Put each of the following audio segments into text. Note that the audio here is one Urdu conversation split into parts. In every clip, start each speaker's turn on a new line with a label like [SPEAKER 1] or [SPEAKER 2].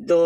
[SPEAKER 1] 2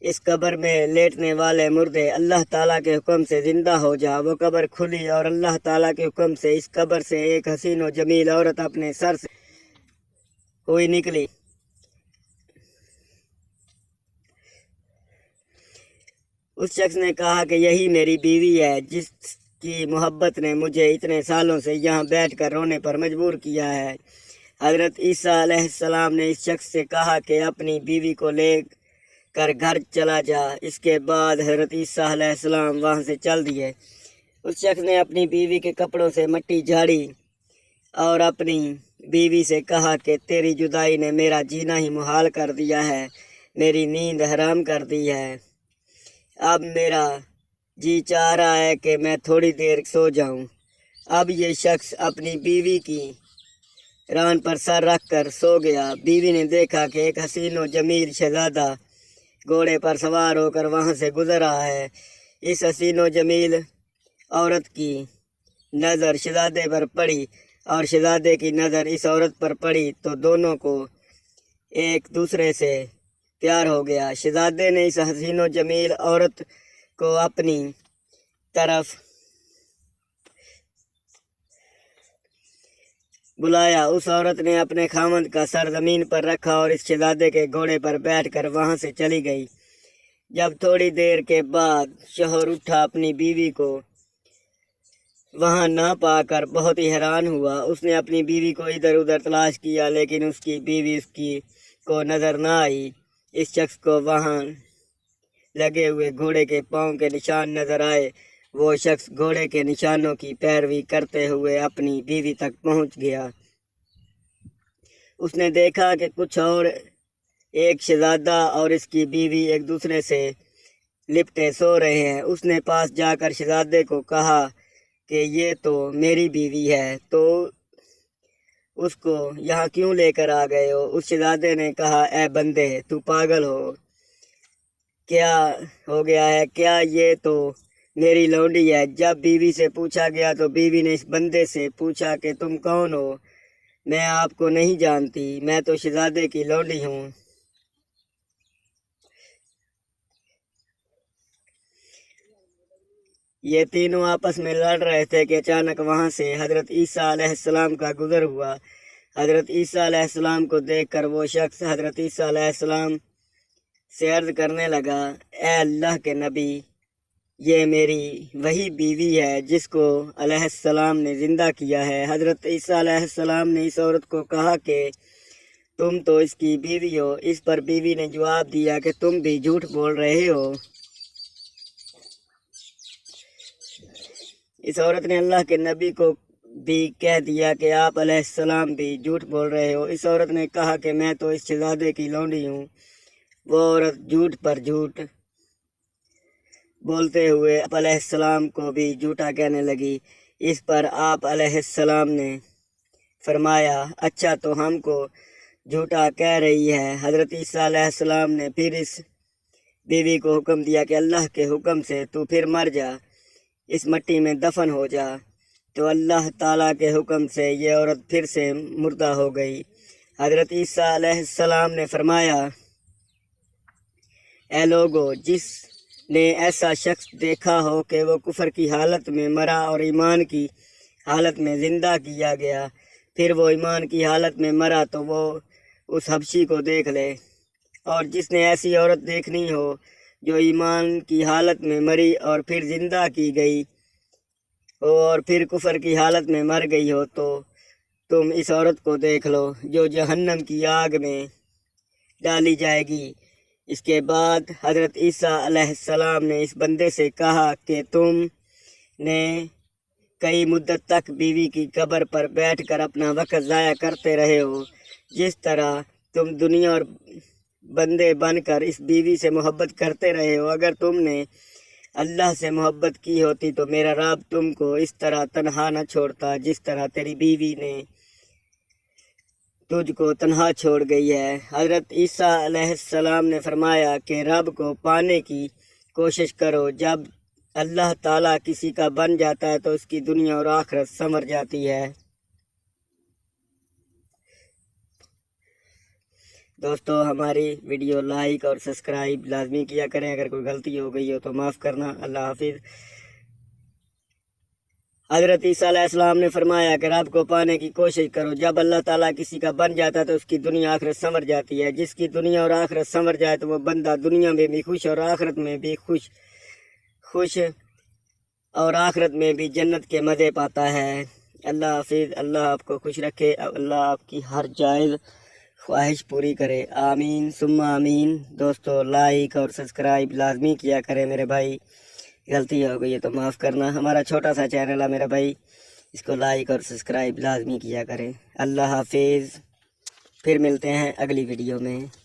[SPEAKER 1] اس قبر میں لیٹنے والے مردے اللہ تعالیٰ کے حکم سے زندہ ہو جا۔ وہ قبر کھلی اور اللہ تعالیٰ کے حکم سے اس قبر سے ایک حسین و جمیل عورت اپنے سر سے ہوئی نکلی۔ اس شخص نے کہا کہ یہی میری بیوی ہے جس کی محبت نے مجھے اتنے سالوں سے یہاں بیٹھ کر رونے پر مجبور کیا ہے۔ حضرت عیسیٰ علیہ السلام نے اس شخص سے کہا کہ اپنی بیوی کو لے کر گھر چلا جا۔ اس کے بعد حضرت عیسیٰ علیہ السلام وہاں سے چل دیے۔ اس شخص نے اپنی بیوی کے کپڑوں سے مٹی جھاڑی اور اپنی بیوی سے کہا کہ تیری جدائی نے میرا جینا ہی محال کر دیا ہے، میری نیند حرام کر دی ہے۔ اب میرا جی چاہ رہا ہے کہ میں تھوڑی دیر سو جاؤں۔ اب یہ شخص اپنی بیوی کی ران پر سر رکھ کر سو گیا۔ بیوی نے دیکھا کہ ایک حسین و جمیل شہزادہ گھوڑے پر سوار ہو کر وہاں سے گزر رہا ہے۔ اس حسین و جمیل عورت کی نظر شہزادے پر پڑی اور شہزادے کی نظر اس عورت پر پڑی تو دونوں کو ایک دوسرے سے پیار ہو گیا۔ شہزادے نے اس حسین و جمیل عورت کو اپنی طرف بلایا۔ اس عورت نے اپنے خاوند کا سر زمین پر رکھا اور اس شہزادے کے گھوڑے پر بیٹھ کر وہاں سے چلی گئی۔ جب تھوڑی دیر کے بعد شوہر اٹھا اپنی بیوی کو وہاں نہ پا کر بہت ہی حیران ہوا۔ اس نے اپنی بیوی کو ادھر ادھر تلاش کیا لیکن اس کی بیوی کو نظر نہ آئی۔ اس شخص کو وہاں لگے ہوئے گھوڑے کے پاؤں کے نشان نظر آئے۔ وہ شخص گھوڑے کے نشانوں کی پیروی کرتے ہوئے اپنی بیوی تک پہنچ گیا۔ اس نے دیکھا کہ کچھ اور ایک شہزادہ اور اس کی بیوی ایک دوسرے سے لپٹے سو رہے ہیں۔ اس نے پاس جا کر شہزادے کو کہا کہ یہ تو میری بیوی ہے، تو اس کو یہاں کیوں لے کر آ گئے ہو؟ اس شہزادے نے کہا اے بندے، تو پاگل ہو کیا ہو گیا ہے؟ کیا یہ تو میری لونڈی ہے۔ جب بیوی سے پوچھا گیا تو بیوی نے اس بندے سے پوچھا کہ تم کون ہو؟ میں آپ کو نہیں جانتی، میں تو شہزادے کی لونڈی ہوں۔ یہ تینوں آپس میں لڑ رہے تھے کہ اچانک وہاں سے حضرت عیسیٰ علیہ السلام کا گزر ہوا۔ حضرت عیسیٰ علیہ السلام کو دیکھ کر وہ شخص حضرت عیسیٰ علیہ السلام سے عرض کرنے لگا اے اللہ کے نبی، یہ میری وہی بیوی ہے جس کو علیہ السلام نے زندہ کیا ہے۔ حضرت عیسیٰ علیہ السلام نے اس عورت کو کہا کہ تم تو اس کی بیوی ہو۔ اس پر بیوی نے جواب دیا کہ تم بھی جھوٹ بول رہے ہو۔ اس عورت نے اللہ کے نبی کو بھی کہہ دیا کہ آپ علیہ السلام بھی جھوٹ بول رہے ہو۔ اس عورت نے کہا کہ میں تو اس شہزادے کی لونڈی ہوں۔ وہ عورت جھوٹ پر جھوٹ بولتے ہوئے آپ علیہ السلام کو بھی جھوٹا کہنے لگی۔ اس پر آپ علیہ السلام نے فرمایا اچھا تو ہم کو جھوٹا کہہ رہی ہے۔ حضرت عیسیٰ علیہ السلام نے پھر اس بیوی کو حکم دیا کہ اللہ کے حکم سے تو پھر مر جا، اس مٹی میں دفن ہو جا۔ تو اللہ تعالیٰ کے حکم سے یہ عورت پھر سے مردہ ہو گئی۔ حضرت عیسیٰ علیہ السلام نے فرمایا اے لوگو، جس نے ایسا شخص دیکھا ہو کہ وہ کفر کی حالت میں مرا اور ایمان کی حالت میں زندہ کیا گیا، پھر وہ ایمان کی حالت میں مرا تو وہ اس حبشی کو دیکھ لے۔ اور جس نے ایسی عورت دیکھنی ہو جو ایمان کی حالت میں مری اور پھر زندہ کی گئی ہو اور پھر کفر کی حالت میں مر گئی ہو، تو تم اس عورت کو دیکھ لو جو جہنم کی آگ میں ڈالی جائے گی۔ اس کے بعد حضرت عیسیٰ علیہ السلام نے اس بندے سے کہا کہ تم نے کئی مدت تک بیوی کی قبر پر بیٹھ کر اپنا وقت ضائع کرتے رہے ہو۔ جس طرح تم دنیا اور بندے بن کر اس بیوی سے محبت کرتے رہے ہو، اگر تم نے اللہ سے محبت کی ہوتی تو میرا رب تم کو اس طرح تنہا نہ چھوڑتا جس طرح تیری بیوی نے تجھ کو تنہا چھوڑ گئی ہے۔ حضرت عیسیٰ علیہ السلام نے فرمایا کہ رب کو پانے کی کوشش کرو۔ جب اللہ تعالیٰ کسی کا بن جاتا ہے تو اس کی دنیا اور آخرت سنور جاتی ہے۔ دوستو ہماری ویڈیو لائک اور سبسکرائب لازمی کیا کریں، اگر کوئی غلطی ہو گئی ہو تو معاف کرنا۔ اللہ حافظ۔ حضرت عیسیٰ علیہ السلام نے فرمایا کہ رب کو پانے کی کوشش کرو، جب اللہ تعالیٰ کسی کا بن جاتا ہے تو اس کی دنیا آخرت سنور جاتی ہے، جس کی دنیا اور آخرت سنور جائے تو وہ بندہ دنیا میں بھی خوش اور آخرت میں بھی خوش اور آخرت میں بھی جنت کے مزے پاتا ہے۔ اللہ حافظ۔ اللہ آپ کو خوش رکھے، اللہ آپ کی ہر جائز خواہش پوری کرے، آمین ثم آمین۔ دوستو لائک اور سبسکرائب لازمی کیا کرے میرے بھائی، غلطی ہو گئی ہے تو معاف کرنا۔ ہمارا چھوٹا سا چینل ہے میرا بھائی، اس کو لائک اور سبسکرائب لازمی کیا کریں۔ اللہ حافظ، پھر ملتے ہیں اگلی ویڈیو میں۔